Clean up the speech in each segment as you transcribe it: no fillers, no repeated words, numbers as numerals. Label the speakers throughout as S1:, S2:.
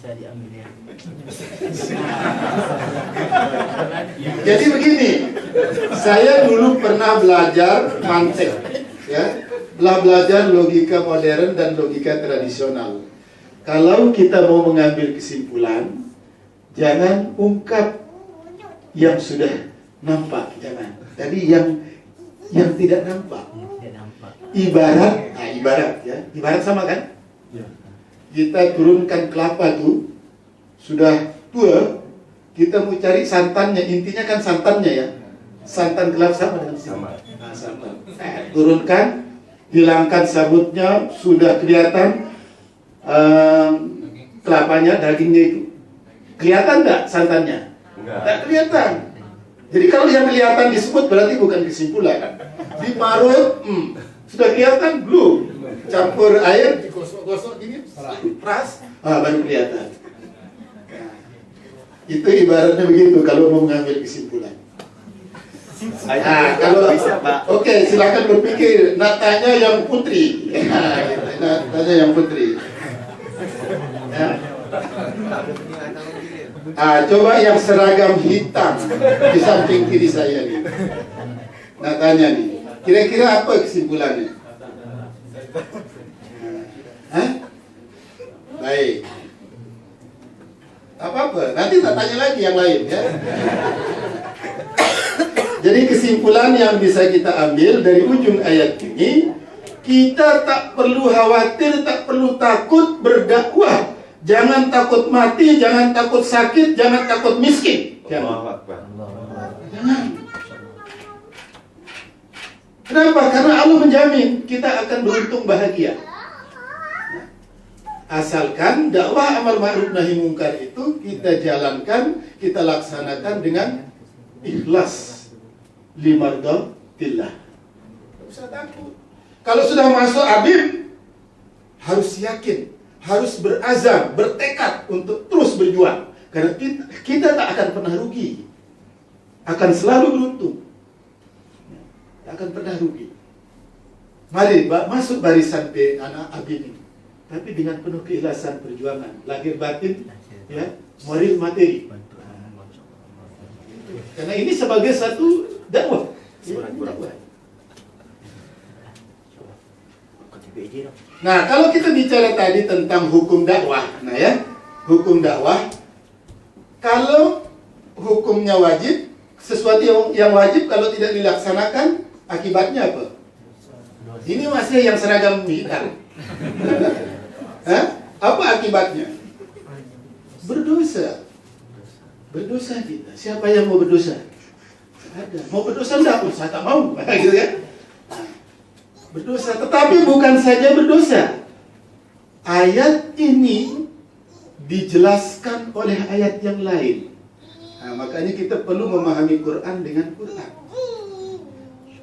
S1: bisa diambil ya.
S2: Jadi begini, saya dulu pernah belajar mantek, ya, belajar logika modern dan logika tradisional. Kalau kita mau mengambil kesimpulan, jangan ungkap yang sudah nampak, jangan. Tadi yang tidak nampak. Ibarat ya, ibarat sama kan? Kita turunkan kelapa tuh sudah tua, kita mau cari santannya, intinya kan santannya ya. Santan kelapa sama dengan sama. Nah, santan. Turunkan, hilangkan sabutnya, sudah kelihatan kelapanya, dagingnya itu. Kelihatan nggak santannya? Nggak kelihatan. Jadi kalau yang kelihatan disebut berarti bukan kesimpulan. Diparut, sudah kelihatan belum? Campur air, digosok-gosok gini, peras, baru kelihatan. Nah, itu ibaratnya begitu kalau mau mengambil kesimpulan. Nah, kalau bisa, Pak. Oke, silakan berpikir. Nak tanya yang putri. Nak tanya yang putri. Ya. Coba yang seragam hitam di samping kiri saya nih. Nak tanya nih. Kira-kira apa kesimpulannya? Baik. Apa-apa, nanti tak tanya lagi yang lain ya. Jadi kesimpulan yang bisa kita ambil dari ujung ayat ini, kita tak perlu khawatir, tak perlu takut berdakwah. Jangan takut mati, jangan takut sakit, jangan takut miskin. Jangan. Kenapa? Karena Allah menjamin kita akan beruntung bahagia. Asalkan dakwah amar ma'ruf nahi mungkar itu kita jalankan, kita laksanakan dengan ikhlas limardatillah. Tidak usah takut. Kalau sudah masuk Habib, harus yakin, harus berazam, bertekad untuk terus berjuang. Karena kita tak akan pernah rugi, akan selalu beruntung, tak akan pernah rugi. Mari masuk barisan anak Habib ini, tapi dengan penuh keikhlasan perjuangan, lahir batin, ya, moral materi. Karena ini sebagai satu dakwah. Nah, kalau kita bicara tadi tentang hukum dakwah, nah ya, hukum dakwah, kalau hukumnya wajib, sesuatu yang wajib kalau tidak dilaksanakan, akibatnya apa? Ini masih yang seragam hitam. Apa akibatnya? Berdosa. Berdosa kita. Siapa yang mau berdosa? Ada. Mau berdosa enggak? Saya tak mau. Gitu kan? Berdosa. Tetapi bukan saja berdosa. Ayat ini dijelaskan oleh ayat yang lain. Nah, makanya kita perlu memahami Quran dengan Quran.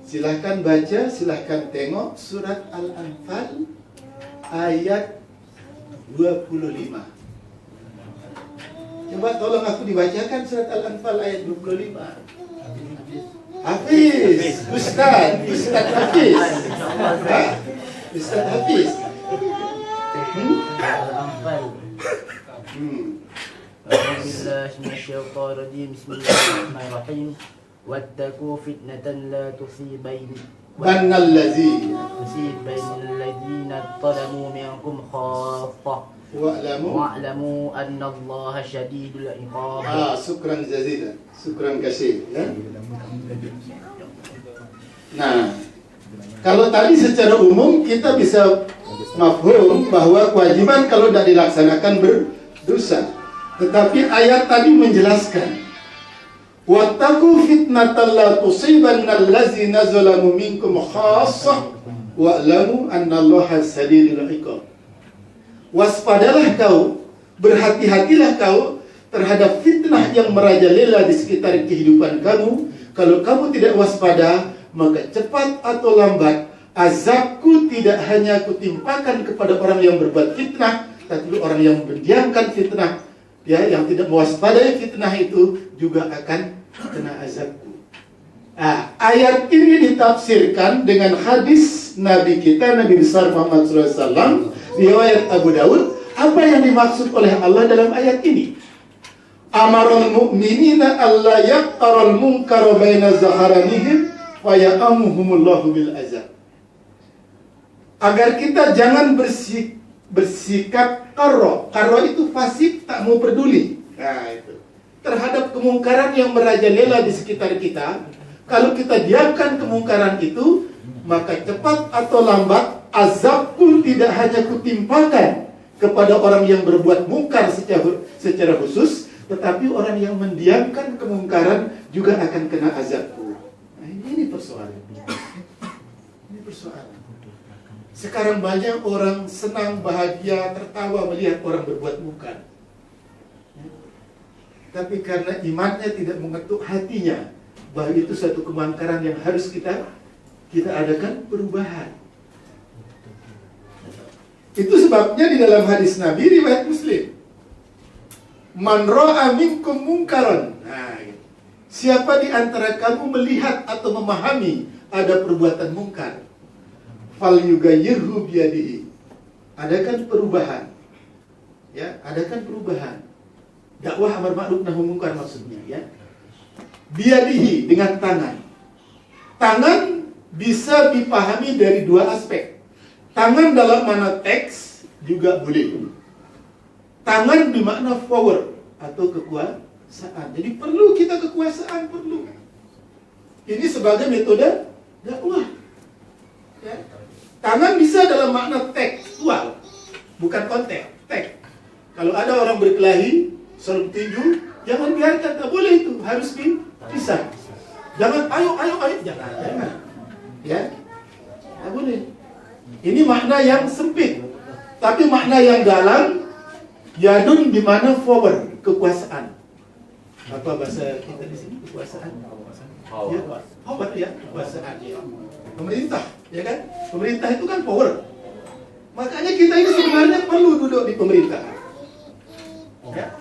S2: Silahkan baca, silahkan tengok surat Al-Anfal ayat 25. Coba tolong aku dibacakan surat Al-Anfal ayat 25. Hafiz, Ustaz Hafiz. Ustaz Hafiz.
S1: Al-Anfal. Bismillahirrahmanirrahim. Wattaqu fitnatan la tusibanna alladzina zalamu minkum khaffah wa'lamu anna Allaha syadidul iqab.
S2: Syukran jazilan. Syukran kasih ya. Nah, kalau tadi secara umum kita bisa mafhum bahwa kewajiban kalau tidak dilaksanakan berdosa. Tetapi ayat tadi menjelaskan, wattaqu fitnatan la tusibanna allazina zalamu minkum khassah wa'lamu annallaha shadidul iqab. Waspadalah kau, berhati-hatilah kau terhadap fitnah yang merajalela di sekitar kehidupan kamu. Kalau kamu tidak waspada, maka cepat atau lambat azabku tidak hanya kutimpakan kepada orang yang berbuat fitnah, tapi orang yang mendiamkan fitnah, ya, yang tidak mewaspadai fitnah itu juga akan kena azabku. Ayat ini ditafsirkan dengan hadis Nabi kita, Nabi besar Muhammad SAW, riwayat Abu Daud. Apa yang dimaksud oleh Allah dalam ayat ini? Amarul mu'minina alla yaqtarul munkara baina zaharanihim wa ya'amuhumullahu bil azab. Agar kita jangan bersikap qarra. Qarra itu fasik, tak mau peduli. Nah, itu. Terhadap kemungkaran yang merajalela di sekitar kita, kalau kita diamkan kemungkaran itu, maka cepat atau lambat azab pun tidak hanya kutimpakan kepada orang yang berbuat mungkar secara khusus, tetapi orang yang mendiamkan kemungkaran juga akan kena azab pula. Nah, ini persoalan. Ini persoalan. Sekarang banyak orang senang, bahagia, tertawa melihat orang berbuat mungkar. Tapi karena imannya tidak mengetuk hatinya bahwa itu suatu kemungkaran yang harus kita adakan perubahan. Itu sebabnya di dalam hadis Nabi riwayat Muslim, man ra'a minkum munkaran. Nah, siapa di antara kamu melihat atau memahami ada perbuatan mungkar, fal yughayyirhu biyadihi. Adakan perubahan. Ya, adakan perubahan. Dakwah amar ma'ruf nahi munkar maksudnya, ya. Biyadihi, dengan tangan. Tangan bisa dipahami dari dua aspek. Tangan dalam makna teks juga boleh. Tangan bermakna power atau kekuasaan. Jadi perlu kita kekuasaan, perlu. Ini sebagai metode dakwah. Ya. Tangan bisa dalam makna tekstual, bukan konteks, teks. Kalau ada orang berkelahi, seru tinju, jangan biarkan, tak boleh itu, harus dipisah. Jangan ayo, jangan. Ya, tak boleh. Ini makna yang sempit. Tapi makna yang dalam, yadun di mana power, kekuasaan. Apa bahasa kita di sini? Kekuasaan. Ya, power ya, kekuasaan. Ya. Pemerintah, ya kan? Pemerintah itu kan power. Makanya kita ini sebenarnya perlu duduk di pemerintahan. Ya.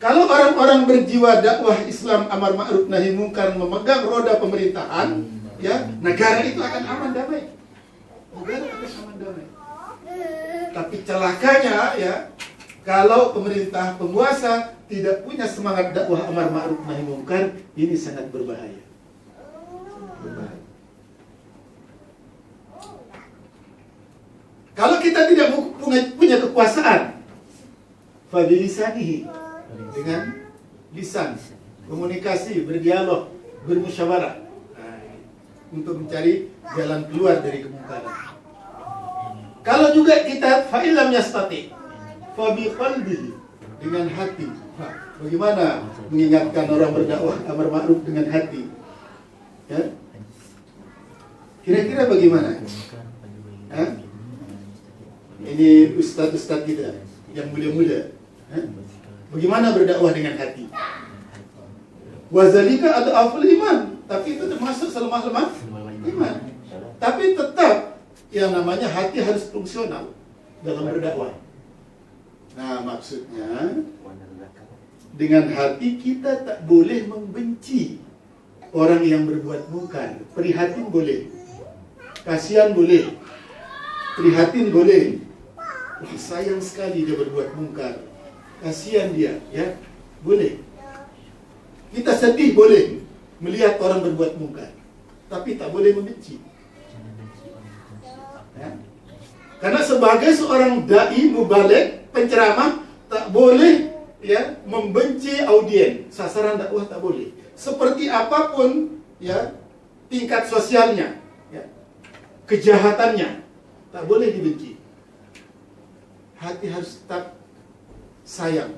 S2: Kalau orang-orang berjiwa dakwah Islam amar ma'ruf nahi munkar memegang roda pemerintahan, ya, negara itu akan aman damai. Negara akan aman damai. Tapi celakanya, ya, kalau pemerintah penguasa tidak punya semangat dakwah amar ma'ruf nahi munkar, ini sangat berbahaya. Berbahaya. Kalau kita tidak punya kekuasaan, fabilisanihi, dengan lisan, komunikasi, berdialog, bermusyawarah, untuk mencari jalan keluar dari kemungkaran. Kalau juga kita fa'ilam yastati, fabi qalbihi, dengan hati. Bagaimana mengingatkan orang berdakwah amar ma'ruf dengan hati? Ya? Kira-kira bagaimana? Ini ustaz-ustaz kita yang muda-muda. Bagaimana berdakwah dengan hati? Wazalika atau aful iman, tapi itu termasuk lemah iman. Tapi tetap yang namanya hati harus fungsional dalam berdakwah. Nah, maksudnya dengan hati kita tak boleh membenci orang yang berbuat mungkar. Prihatin boleh, kasihan boleh, prihatin boleh. Wah, sayang sekali dia berbuat mungkar, kasihan dia, ya, boleh. Kita sedih boleh melihat orang berbuat mungkar, tapi tak boleh membenci. Ya? Karena sebagai seorang dai mubaligh, penceramah, tak boleh, ya, membenci audien, sasaran dakwah tak boleh. Seperti apapun, ya, tingkat sosialnya, ya, kejahatannya, tak boleh dibenci. Hati harus tetap sayang,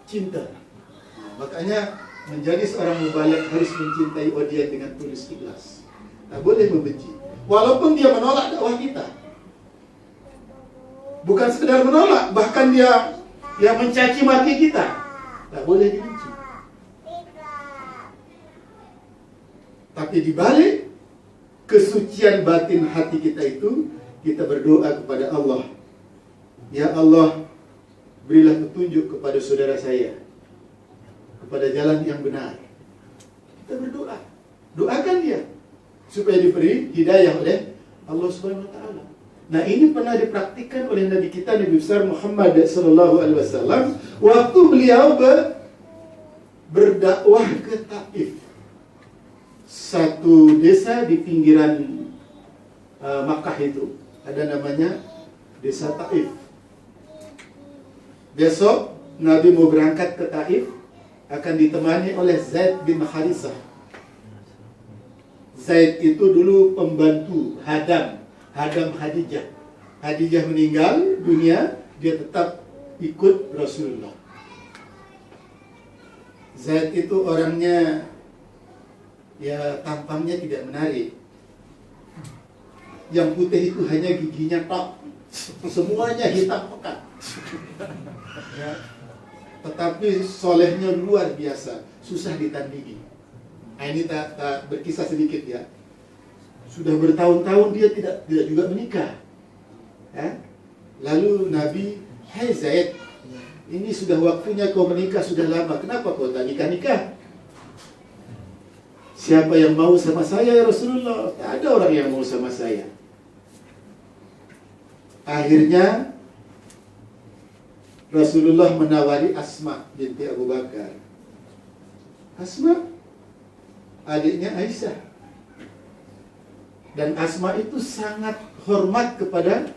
S2: cinta. Makanya menjadi seorang mubaligh harus mencintai audien dengan tulus ikhlas. Tak boleh membenci. Walaupun dia menolak dakwah kita. Bukan sekedar menolak, bahkan dia mencaci maki kita. Tak boleh dibenci. Tapi di balik kesucian batin hati kita itu, kita berdoa kepada Allah. Ya Allah, berilah petunjuk kepada saudara saya kepada jalan yang benar. Kita berdoa, doakan dia supaya diberi hidayah oleh Allah Subhanahu wa taala. Nah, ini pernah dipraktikkan oleh Nabi kita, Nabi besar Muhammad sallallahu alaihi wasallam waktu beliau berdakwah ke Taif, satu desa di pinggiran Makkah itu, ada namanya desa Taif. Besok Nabi mau berangkat ke Taif, akan ditemani oleh Zaid bin Harisah. Zaid itu dulu pembantu Hadam Khadijah. Khadijah meninggal dunia, dia tetap ikut Rasulullah. Zaid itu orangnya ya tampangnya tidak menarik. Yang putih itu hanya giginya tok, semuanya hitam pekat. Ya. Tetapi solehnya luar biasa, susah ditandingi. Nah, ini tak berkisah sedikit ya. Sudah bertahun-tahun dia tidak juga menikah. Ya? Lalu Nabi, "Hai Zaid, ini sudah waktunya kau menikah, sudah lama. Kenapa kau tak nikah-nikah? Siapa yang mau sama saya ya Rasulullah? Tak ada orang yang mau sama saya." Akhirnya Rasulullah menawari Asma binti Abu Bakar. Asma, adiknya Aisyah. Dan Asma itu sangat hormat kepada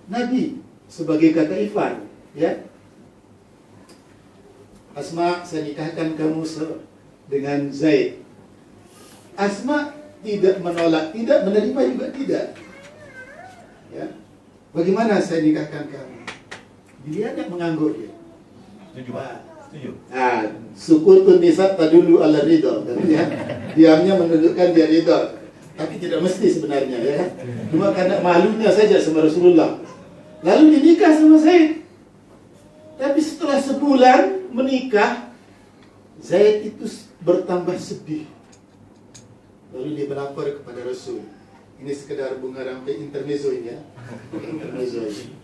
S2: Nabi sebagai kakak ipar, ya. Asma, saya nikahkan kamu dengan Zaid. Asma tidak menolak, tidak menerima juga tidak. Ya. Bagaimana saya nikahkan kamu? Dia tidak menganggur dia.
S3: Setuju, Pak. Setuju.
S2: Sukutun nisa tadulu ala ridho. Diamnya menunjukkan dia ridho. Tapi tidak mesti sebenarnya, ya. Cuma karena malunya saja sama Rasulullah. Lalu dinikah sama Zaid. Tapi setelah sebulan menikah, Zaid itu bertambah sedih. Lalu dia melapor kepada Rasul. Ini sekedar bunga rampai intermezzo ini, ya. Intermezzo ini.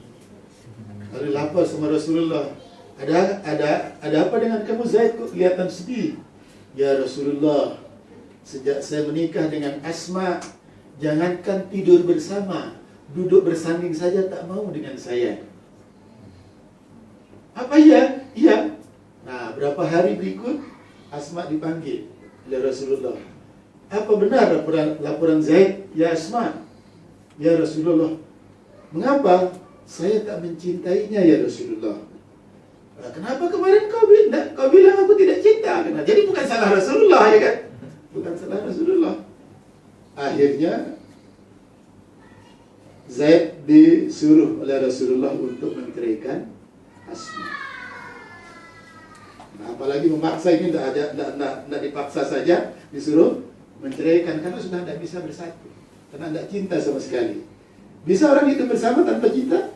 S2: Lalu lapor sama Rasulullah. Ada apa dengan kamu Zaid, kok kelihatan sedih? Ya Rasulullah, sejak saya menikah dengan Asma, jangankan tidur bersama, duduk bersanding saja tak mau dengan saya. Apa ya? Iya. Nah, berapa hari berikut Asma dipanggil oleh Rasulullah. Apa benar laporan Zaid? Ya Asma, ya Rasulullah, mengapa saya tak mencintainya ya Rasulullah? Nah, kenapa kemarin kau bilang aku tidak cinta? Jadi bukan salah Rasulullah, ya kan? Bukan salah Rasulullah. Akhirnya Zaid disuruh oleh Rasulullah untuk menceraikan Asma. Nah, apalagi memaksa, ini tidak dipaksa saja, disuruh menceraikan karena sudah tidak bisa bersatu, karena tidak cinta sama sekali. Bisa orang hidup bersama tanpa cinta?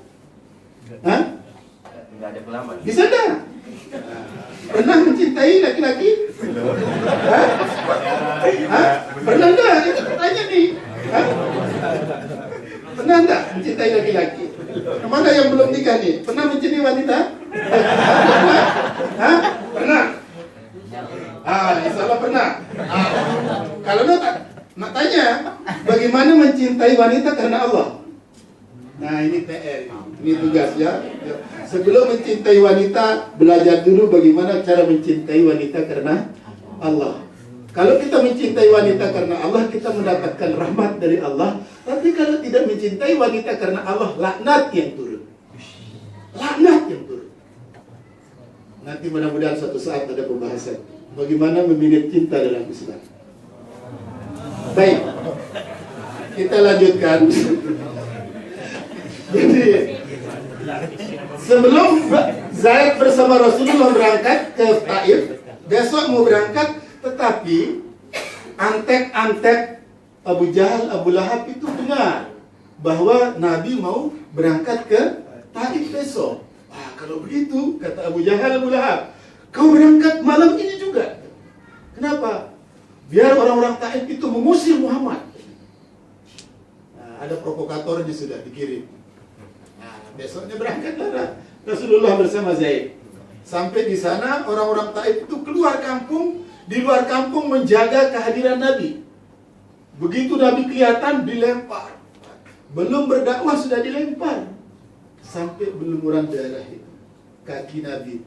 S2: Hah?
S3: Tidak ada pengalaman.
S2: Bisa tak? Pernah mencintai laki-laki? Hah? Pernah tak? Itu tanya nih. Hah? Pernah tak mencintai laki-laki? Mana yang belum nikah nih? Pernah mencintai wanita? Hah? Pernah? Insya Allah pernah. Kalau nak tanya, bagaimana mencintai wanita karena Allah? Nah, ini PR, ini tugas ya. Sebelum mencintai wanita, belajar dulu bagaimana cara mencintai wanita karena Allah. Kalau kita mencintai wanita karena Allah, kita mendapatkan rahmat dari Allah. Tapi kalau tidak mencintai wanita karena Allah, laknat yang turun. Laknat yang turun. Nanti mudah-mudahan suatu saat ada pembahasan bagaimana memilih cinta dalam Islam. Baik, kita lanjutkan. Jadi sebelum Zaid bersama Rasulullah berangkat ke Taif, besok mau berangkat, tetapi antek-antek Abu Jahal, Abu Lahab itu dengar bahwa Nabi mau berangkat ke Taif besok. Kalau begitu, kata Abu Jahal, Abu Lahab, kau berangkat malam ini juga. Kenapa? Biar orang-orang Taif itu mengusir Muhammad. Nah, ada provokatornya sudah dikirim. Nah, besoknya berangkatlah Rasulullah bersama Zaid. Sampai di sana orang-orang Taif itu keluar kampung, di luar kampung menjaga kehadiran Nabi. Begitu Nabi kelihatan, dilempar Belum berdakwah sudah dilempar sampai berlumuran darah itu kaki Nabi.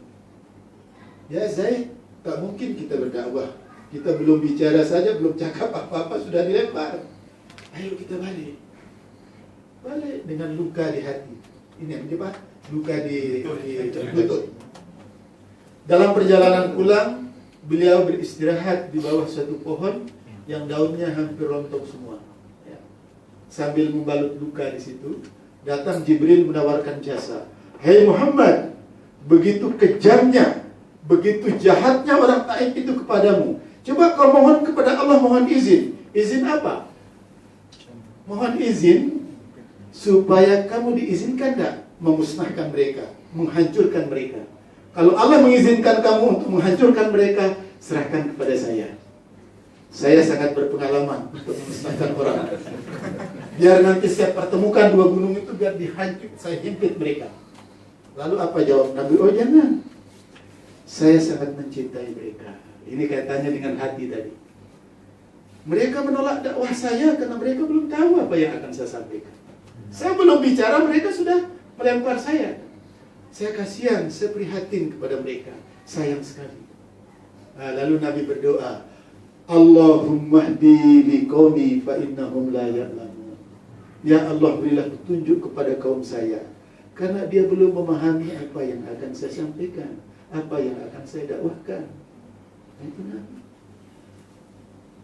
S2: Ya Zaid, tak mungkin kita berdakwah, kita belum bicara saja, belum cakap apa-apa sudah dilempar. Ayo kita balik dengan luka di hati. Ini apa? Luka di lutut. Dalam perjalanan pulang, beliau beristirahat di bawah suatu pohon yang daunnya hampir rontok semua. Ya. Sambil membalut luka di situ, datang Jibril menawarkan jasa. Hei Muhammad, begitu kejamnya, begitu jahatnya orang Taif itu kepadamu. Coba kau mohon kepada Allah, mohon izin. Izin apa? Mohon izin supaya kamu diizinkan tidak memusnahkan mereka, menghancurkan mereka. Kalau Allah mengizinkan kamu untuk menghancurkan mereka, serahkan kepada saya. Saya sangat berpengalaman untuk memusnahkan orang. Biar nanti saya pertemukan dua gunung itu, biar dihancur, saya himpit mereka. Lalu apa jawab Nabi? Oh jangan, saya sangat mencintai mereka. Ini kaitannya dengan hati tadi. Mereka menolak dakwah saya karena mereka belum tahu apa yang akan saya sampaikan. Saya belum bicara, mereka sudah melempar saya. Saya kasihan, saya prihatin kepada mereka. Sayang sekali. Lalu Nabi berdoa, Allahumma hdi liqaumi fa innahum la ya'lamun. Ya Allah, berilah petunjuk kepada kaum saya, karena dia belum memahami apa yang akan saya sampaikan, apa yang akan saya dakwahkan. Itu Nabi.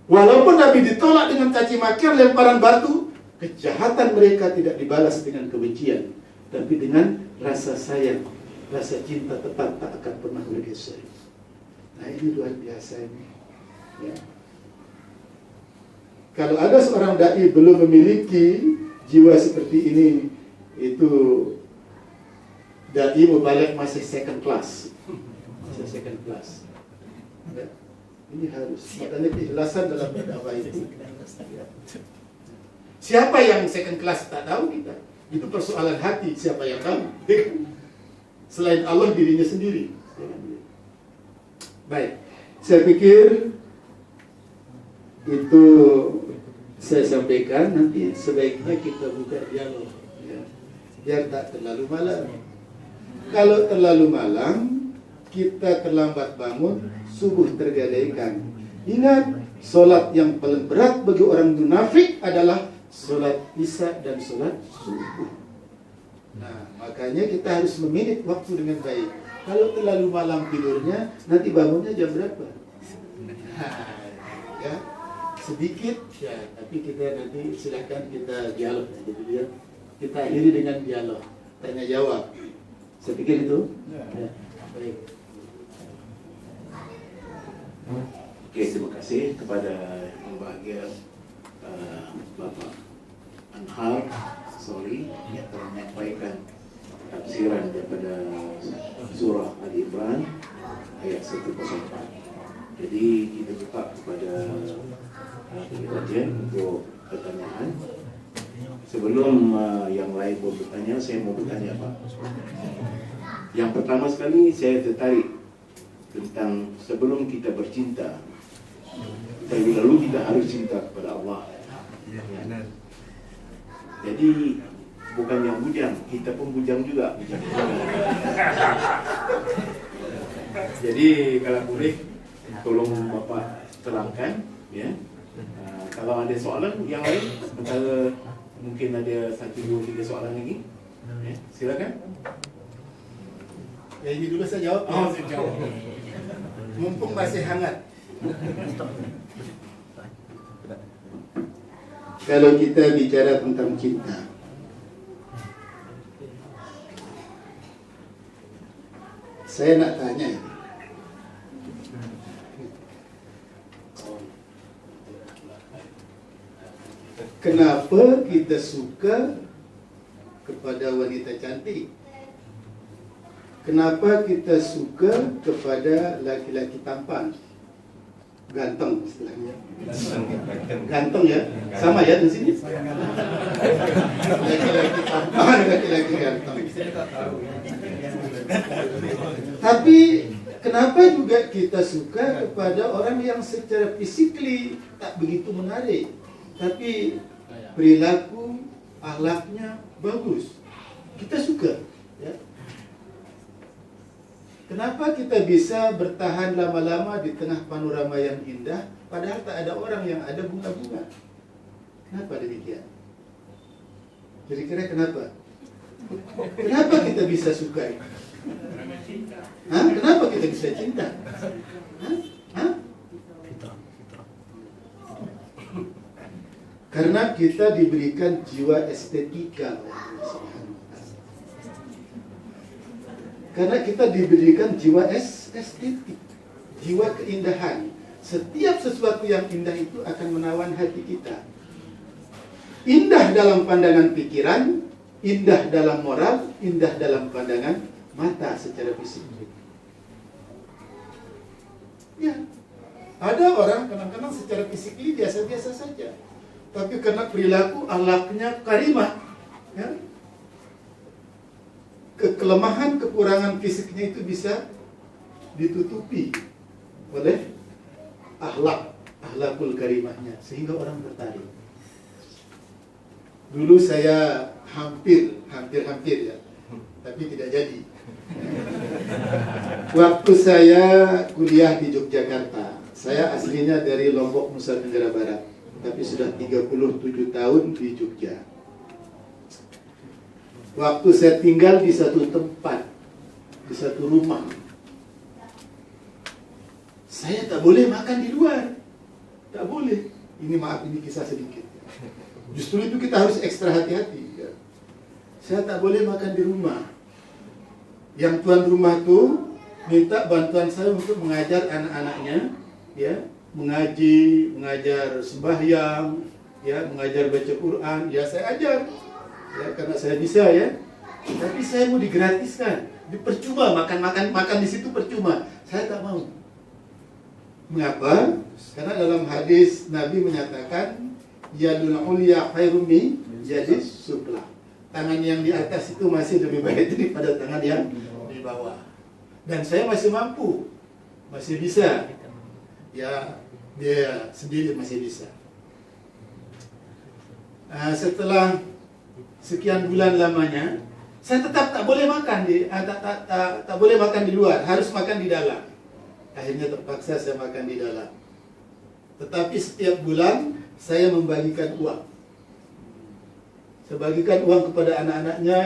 S2: Walaupun Nabi ditolak dengan caci maki, lemparan batu, kejahatan mereka tidak dibalas dengan kebencian, tapi dengan rasa sayang, rasa cinta tetap tak akan pernah bergeser. Nah ini luar biasa ini. Ya. Kalau ada seorang dai belum memiliki jiwa seperti ini, itu dai mubalek masih second class. Masih second class. Ya. Ini harus. Makanya keikhlasan dalam berdakwah itu. Ya. Siapa yang second class tak tahu kita. Itu persoalan hati, siapa yang tahu. Selain Allah, dirinya sendiri. Baik, saya pikir itu saya sampaikan. Nanti sebaiknya kita buka dialog, ya, biar tak terlalu malam. Kalau terlalu malam, kita terlambat bangun, subuh tergadaikan. Ingat, solat yang paling berat bagi orang munafik adalah solat isya dan solat subuh. Nah, makanya kita harus memilih waktu dengan baik. Kalau terlalu malam tidurnya, nanti bangunnya jam berapa? Ya, sedikit ya, tapi kita nanti silakan kita dialog. Jadi ya, kita akhiri dengan dialog, tanya jawab. Saya pikir itu. Ya. Baik.
S4: Oke, terima kasih kepada yang bahagia Bapak Anhar Soli yang telah menyampaikan tafsiran daripada surah Ali Imran ayat 104. Jadi kita buka kepada kajian untuk pertanyaan. Sebelum yang lain mau bertanya, saya mau bertanya Pak. Yang pertama sekali saya tertarik tentang sebelum kita bercinta, terlebih dahulu kita harus cinta kepada Allah. Jadi bukan yang bujang, kita pun bujang juga. Jadi kalau boleh tolong Bapak terangkan, ya. Kalau ada soalan yang lain, antara mungkin ada 1, 2, 3 soalan lagi, ya, silakan.
S2: Ya ini dulu saya jawab.
S4: Oh, saya jawab.
S2: Mumpung masih hangat. Kalau kita bicara tentang cinta, saya nak tanya ini. Kenapa kita suka kepada wanita cantik? Kenapa kita suka kepada laki-laki tampan? Ganteng istilahnya. Ganteng ya? Sama ya di sini? Laki-laki tampan, laki-laki ganteng. Tapi kenapa juga kita suka kepada orang yang secara fisikly tak begitu menarik, tapi perilaku, akhlaknya bagus, kita suka, ya. Kenapa kita bisa bertahan lama-lama di tengah panorama yang indah, padahal tak ada orang yang ada bunga-bunga? Kenapa demikian? Kira-kira kenapa? Kenapa kita bisa suka? Hah? Kenapa kita bisa cinta? Hah? Hah? Karena kita diberikan jiwa estetika. Karena kita diberikan jiwa estetik, jiwa keindahan. Setiap sesuatu yang indah itu akan menawan hati kita. Indah dalam pandangan pikiran, indah dalam moral, indah dalam pandangan mata secara fisik. Ya, ada orang kadang-kadang secara fisik ini biasa-biasa saja, tapi karena perilaku akhlaknya karimah, ya, kelemahan kekurangan fisiknya itu bisa ditutupi oleh akhlakul karimahnya, sehingga orang tertarik. Dulu saya hampir ya, tapi tidak jadi. Waktu saya kuliah di Yogyakarta, saya aslinya dari Lombok, Nusa Tenggara Barat, tapi sudah 37 tahun di Jogja. Waktu saya tinggal di satu tempat, di satu rumah, saya tak boleh makan di luar. Tak boleh. Ini maaf, ini kisah sedikit. Justru itu kita harus ekstra hati-hati, ya. Saya tak boleh makan di rumah. Yang tuan rumah tuh minta bantuan saya untuk mengajar anak-anaknya, ya, mengaji, mengajar sembahyang, ya, mengajar baca Quran. Ya saya ajar, ya, karena saya bisa, ya. Tapi saya mau digratiskan, dipercuma, makan di situ percuma. Saya tak mau. Mengapa? Karena dalam hadis Nabi menyatakan yadul ulya khairum min yadis sufla. Tangan yang di atas itu masih lebih baik daripada tangan yang di bawah. Dan saya masih mampu, masih bisa. Ya, dia sendiri masih bisa. Setelah sekian bulan lamanya, saya tetap tak boleh makan tak boleh makan di luar, harus makan di dalam. Akhirnya terpaksa saya makan di dalam. Tetapi setiap bulan saya membagikan uang. Saya bagikan uang kepada anak-anaknya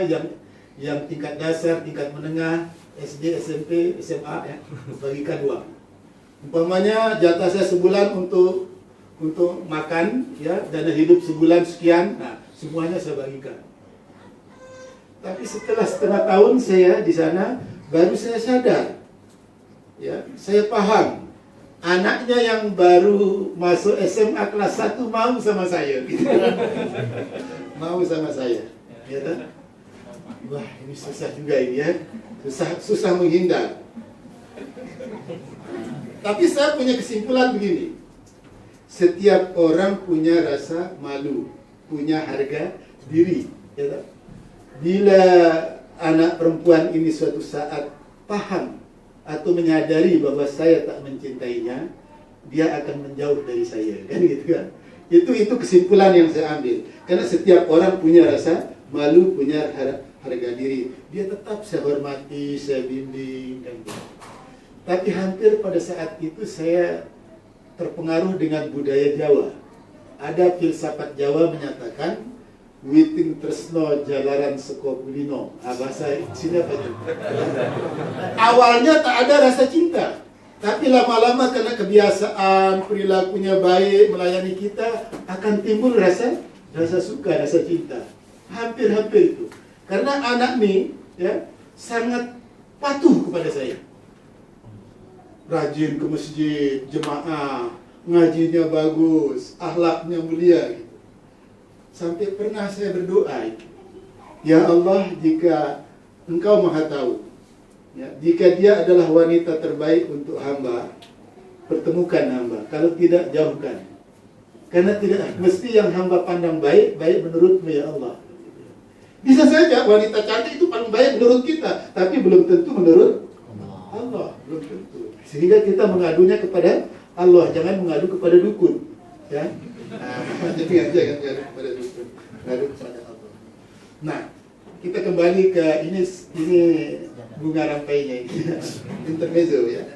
S2: yang tingkat dasar, tingkat menengah, SD, SMP, SMA, ya, bagikan uang. Umpamanya jatah saya sebulan untuk makan, ya, dana hidup sebulan sekian, nah, semuanya saya bagikan. Tapi setelah setengah tahun saya di sana, baru saya sadar, ya, saya paham. Anaknya yang baru masuk SMA kelas 1 mau sama saya, gitu. Mau sama saya, ya kan? Wah, ini susah juga ini, ya. Susah menghindar. Tapi saya punya kesimpulan begini. Setiap orang punya rasa malu, punya harga diri, ya kan? Bila anak perempuan ini suatu saat paham atau menyadari bahwa saya tak mencintainya, dia akan menjauh dari saya, kan gitu kan? Itu kesimpulan yang saya ambil. Karena setiap orang punya rasa malu, punya harga diri. Dia tetap saya hormati, saya bimbing, dan gitu. Tapi hampir pada saat itu saya terpengaruh dengan budaya Jawa. Ada filsafat Jawa menyatakan witing tresno jalaran seko kulino. Bahasa sini apa itu? Awalnya tak ada rasa cinta, tapi lama-lama karena kebiasaan, perilakunya baik, melayani kita, akan timbul rasa suka, rasa cinta. Hampir-hampir itu. Karena anak ini, ya, sangat patuh kepada saya. Rajin ke masjid, jemaah, ngajinya bagus, akhlaknya mulia, gitu. Sampai pernah saya berdoa, ya Allah, jika Engkau Maha Tahu, ya, jika dia adalah wanita terbaik untuk hamba, pertemukan hamba. Kalau tidak, jauhkan. Karena tidak mesti yang hamba pandang baik menurutmu, ya Allah. Bisa saja wanita cantik itu paling baik menurut kita, tapi belum tentu menurut Allah, belum tentu. Sehingga kita mengadunya kepada Allah, jangan mengadu kepada dukun, ya. Jadi jangan mengadu kepada dukun, mengadu kepada Allah. Nah, kita kembali ke ini bunga rampainya ini intermezzo ya.